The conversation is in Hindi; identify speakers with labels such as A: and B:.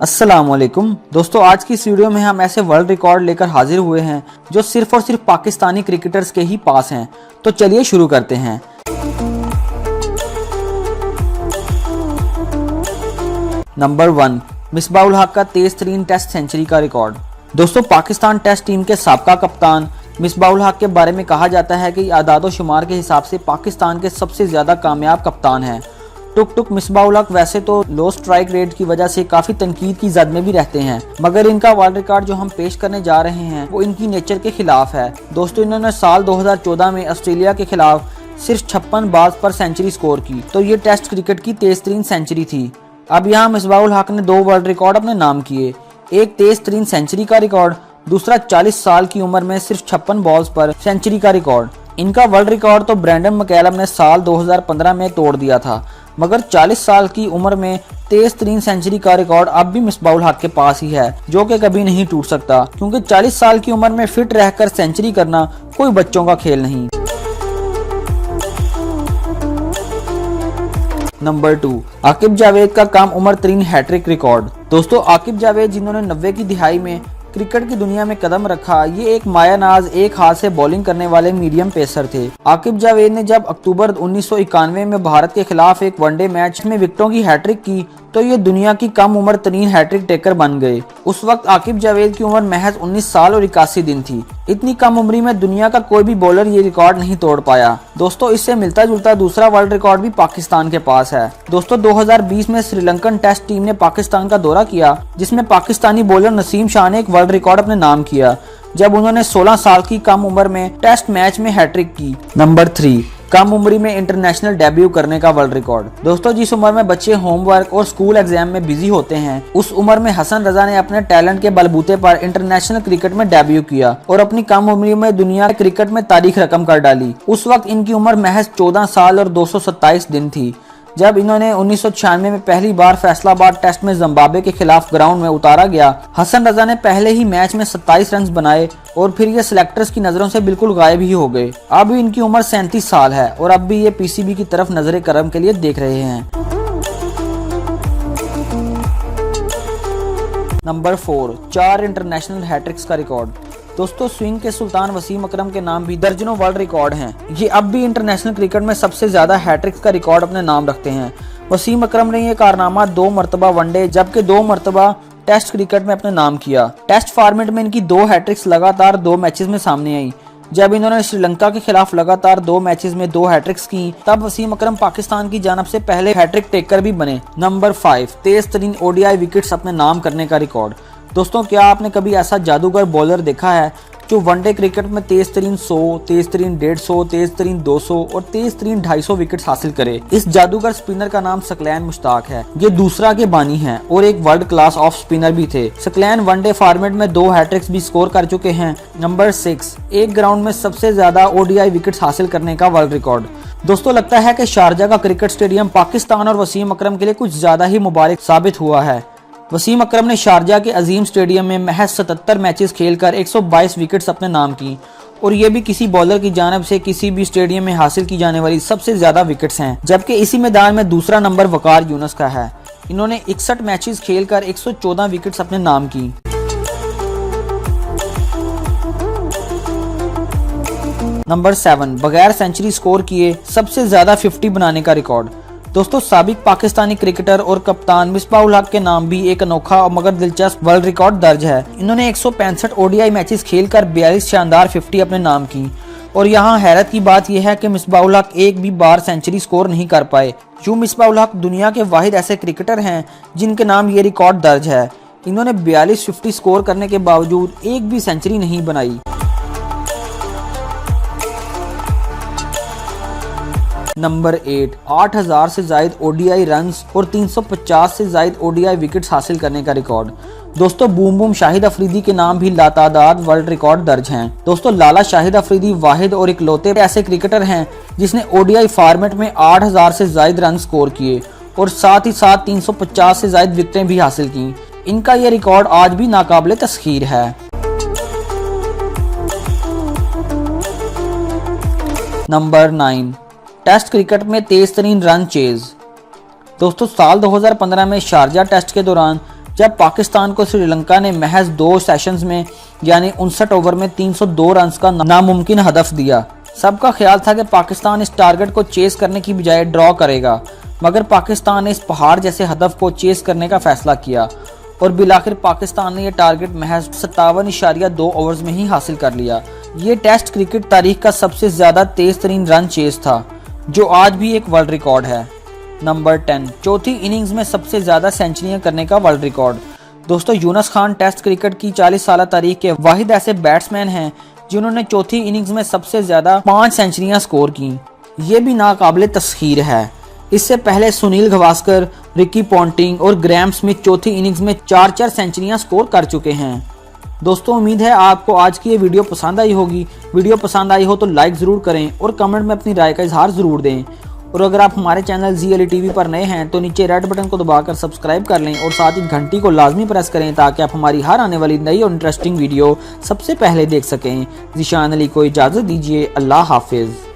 A: अस्सलामुअलैकुम दोस्तों, आज की इस वीडियो में हम ऐसे वर्ल्ड रिकॉर्ड लेकर हाजिर हुए हैं जो सिर्फ और सिर्फ पाकिस्तानी क्रिकेटर्स के ही पास हैं। तो चलिए शुरू करते हैं। नंबर 1, मिसबाह उल हक का तेज तरीन टेस्ट सेंचुरी का रिकॉर्ड। दोस्तों, पाकिस्तान टेस्ट टीम के साबका कप्तान मिसबाह उल हक के बारे में कहा जाता है कि आदाद शुमार के हिसाब से पाकिस्तान के सबसे ज्यादा कामयाब कप्तान हैं। टुक मिसबाह उल हक वैसे तो लो स्ट्राइक रेट की वजह से काफी तनकीद की जद में भी रहते हैं, मगर इनका वर्ल्ड रिकॉर्ड जो हम पेश करने जा रहे हैं वो इनकी नेचर के खिलाफ है। दोस्तों, इन्होंने साल 2014 में ऑस्ट्रेलिया के खिलाफ सिर्फ 56 बाज पर सेंचुरी स्कोर की, तो ये टेस्ट क्रिकेट की तेज तरीन सेंचुरी थी। अब यहाँ मिसबाह उल हक ने 2 वर्ल्ड रिकॉर्ड अपने नाम किए, एक तेज तरीन सेंचुरी का रिकॉर्ड, दूसरा 40 साल की उम्र में सिर्फ 56 बॉल्स पर सेंचुरी का रिकॉर्ड। इनका वर्ल्ड रिकॉर्ड तो ब्रेंडन मैकलम ने साल 2015 में तोड़ दिया था, मगर 40 साल की उम्र में तेज तरीन सेंचुरी का रिकॉर्ड अब भी मिसबाह उल हक के पास ही है, जो कि कभी नहीं टूट सकता, क्योंकि 40 साल की उम्र में फिट रहकर सेंचुरी करना कोई बच्चों का खेल नहीं। नंबर 2, आकिब जावेद का कम उम्र तरीन हैट्रिक रिकॉर्ड। दोस्तों, आकिब जावेद जिन्होंने 90 की दिहाई में क्रिकेट की दुनिया में कदम रखा, ये एक मायानाज एक हाथ से बॉलिंग करने वाले मीडियम पेसर थे। आकिब जावेद ने जब अक्टूबर 1991 में भारत के खिलाफ एक वनडे मैच में विकेटों की हैट्रिक की, तो ये दुनिया की कम उम्र तरीन हैट्रिक टेकर बन गए। उस वक्त आकिब जावेद की उम्र महज 19 साल और 81 दिन थी। इतनी कम उम्री में दुनिया का कोई भी बॉलर ये रिकॉर्ड नहीं तोड़ पाया। दोस्तों, इससे मिलता जुलता दूसरा वर्ल्ड रिकॉर्ड भी पाकिस्तान के पास है। दोस्तों, 2020 में श्रीलंकन टेस्ट टीम ने पाकिस्तान का दौरा किया, जिसमें पाकिस्तानी बॉलर नसीम शाह ने एक वर्ल्ड रिकॉर्ड अपने नाम किया, जब उन्होंने 16 साल की कम उम्र में टेस्ट मैच में हैट्रिक की। नंबर 3, कम उम्री में इंटरनेशनल डेब्यू करने का वर्ल्ड रिकॉर्ड। दोस्तों, जिस उम्र में बच्चे होमवर्क और स्कूल एग्जाम में बिजी होते हैं, उस उम्र में हसन रजा ने अपने टैलेंट के बलबूते पर इंटरनेशनल क्रिकेट में डेब्यू किया और अपनी कम उम्र में दुनिया क्रिकेट में तारीख रकम कर डाली। उस वक्त इनकी उम्र महज 14 साल और 227 दिन थी, जब इन्होंने 1996 में पहली बार फैसलाबाद टेस्ट में जिम्बाब्वे के खिलाफ ग्राउंड में उतारा गया। हसन रजा ने पहले ही मैच में 27 रन बनाए और फिर ये सिलेक्टर्स की नजरों से बिल्कुल गायब ही हो गए। अब इनकी उम्र 37 साल है और अब भी ये पीसीबी की तरफ नजरे करम के लिए देख रहे हैं। नंबर 4, 4 इंटरनेशनल हैट्रिक्स का रिकॉर्ड। दोस्तों, स्विंग के सुल्तान वसीम अकरम के नाम भी दर्जनों वर्ल्ड रिकॉर्ड हैं। ये अब भी इंटरनेशनल क्रिकेट में सबसे ज्यादा हैट्रिक्स का रिकॉर्ड अपने नाम रखते हैं। वसीम अकरम ने ये कारनामा 2 मरतबा वनडे जबकि 2 मरतबा टेस्ट क्रिकेट में अपने नाम किया। टेस्ट फॉर्मेट में इनकी 2 हैट्रिक्स लगातार 2 मैचेस में सामने आई। जब इन्होंने श्रीलंका के खिलाफ लगातार 2 मैचेस में 2 हैट्रिक्स की, तब वसीम अकरम पाकिस्तान की जानब से पहले हैट्रिक टेकर भी बने। नंबर 5, तेज तरीन ओडीआई विकेट्स अपने नाम करने का रिकॉर्ड। दोस्तों, क्या आपने कभी ऐसा जादूगर बॉलर देखा है जो वनडे क्रिकेट में तेज तरीन 100, तेज तरीन 150, तेज तरीन 200 और तेज तरीन 250 विकेट्स हासिल करे? इस जादूगर स्पिनर का नाम सकलैन मुश्ताक है। ये दूसरा के बानी हैं और एक वर्ल्ड क्लास ऑफ स्पिनर भी थे। सकलैन वनडे फॉर्मेट में 2 हैट्रिक्स भी स्कोर कर चुके हैं। नंबर 6, एक ग्राउंड में सबसे ज्यादा ओडीआई विकेट्स हासिल करने का वर्ल्ड रिकॉर्ड। दोस्तों, लगता है कि शारजा का क्रिकेट स्टेडियम पाकिस्तान और वसीम अकरम के लिए कुछ ज्यादा ही मुबारक साबित हुआ है। वसीम अकरम ने शारजा के अजीम स्टेडियम में महज 77 मैचेस खेलकर 122 विकेट्स अपने नाम की, और ये भी किसी बॉलर की जानब से किसी भी स्टेडियम में हासिल की जाने वाली सबसे ज्यादा विकेट्स हैं। जबकि इसी मैदान में दूसरा नंबर वकार यूनुस का है। इन्होंने 61 मैचेस खेलकर 114 विकेट्स अपने नाम की। नंबर 7, बगैर सेंचुरी स्कोर किए सबसे ज्यादा 50 बनाने का रिकॉर्ड। दोस्तों, साबिक पाकिस्तानी क्रिकेटर और कप्तान मिसबाह उल हक के नाम भी एक अनोखा और मगर दिलचस्प वर्ल्ड रिकॉर्ड दर्ज है। इन्होंने 165 ओडीआई मैचेस खेलकर 42 शानदार 50 अपने नाम की, और यहाँ हैरत की बात यह है कि मिसबाह उल हक एक भी बार सेंचुरी स्कोर नहीं कर पाए। यूं मिसबाह उल हक दुनिया के वाहिद ऐसे क्रिकेटर हैं जिनके नाम ये रिकॉर्ड दर्ज है। इन्होंने 42 50 स्कोर करने के बावजूद एक भी सेंचुरी नहीं बनाई। नंबर 8, 8000 से जायद ओडीआई रन्स और 350 से जायद ओडीआई विकेट्स हासिल करने का रिकॉर्ड। दोस्तों, बूम बूम शाहिद अफरीदी के नाम भी लातादाद वर्ल्ड रिकॉर्ड दर्ज हैं। दोस्तों, लाला शाहिद अफरीदी वाहिद और इकलौते ऐसे क्रिकेटर हैं जिसने ओडीआई फॉर्मेट में 8000 से जायद रन स्कोर किए और साथ ही साथ 350 से जायद विकेटें भी हासिल की। इनका यह रिकॉर्ड आज भी नाकाबिले तस्खीर है। नंबर 9, टेस्ट क्रिकेट में तेज तरीन रन चेज। दोस्तों, साल 2015 में शारजा टेस्ट के दौरान जब पाकिस्तान को श्रीलंका ने महज 2 सेशंस में यानी 59 ओवर में 302 रन का नामुमकिन हदफ दिया। सबका ख्याल था कि पाकिस्तान इस टारगेट को चेस करने की बजाय ड्रॉ करेगा, मगर पाकिस्तान ने इस पहाड़ जैसे हदफ को चेस करने का फैसला किया और बिलाखिर पाकिस्तान ने यह टारगेट महज 57.2 ओवर्स में ही हासिल कर लिया। ये टेस्ट क्रिकेट तारीख का सबसे ज्यादा तेज तरीन रन चेस था, जो आज भी एक वर्ल्ड रिकॉर्ड है। नंबर 10, चौथी इनिंग्स में सबसे ज्यादा सेंचुरियां करने का वर्ल्ड रिकॉर्ड। दोस्तों, यूनुस खान टेस्ट क्रिकेट की 40 साल तारीख के वाहिद ऐसे बैट्समैन हैं जिन्होंने चौथी इनिंग्स में सबसे ज्यादा 5 सेंचुरियां स्कोर की। ये भी नाकाबिले तस्खीर है। इससे पहले सुनील गावस्कर, रिकी पॉन्टिंग और ग्रैम स्मिथ चौथी इनिंग्स में 4-4 सेंचुरियां स्कोर कर चुके हैं। दोस्तों, उम्मीद है आपको आज की ये वीडियो पसंद आई होगी। वीडियो पसंद आई हो तो लाइक ज़रूर करें और कमेंट में अपनी राय का इजहार ज़रूर दें। और अगर आप हमारे चैनल ZLE TV पर नए हैं तो नीचे रेड बटन को दबाकर सब्सक्राइब कर लें और साथ ही घंटी को लाजमी प्रेस करें ताकि आप हमारी हर आने वाली नई और इंटरेस्टिंग वीडियो सबसे पहले देख सकें। ज़ीशान अली को इजाज़त दीजिए। अल्लाह हाफिज़।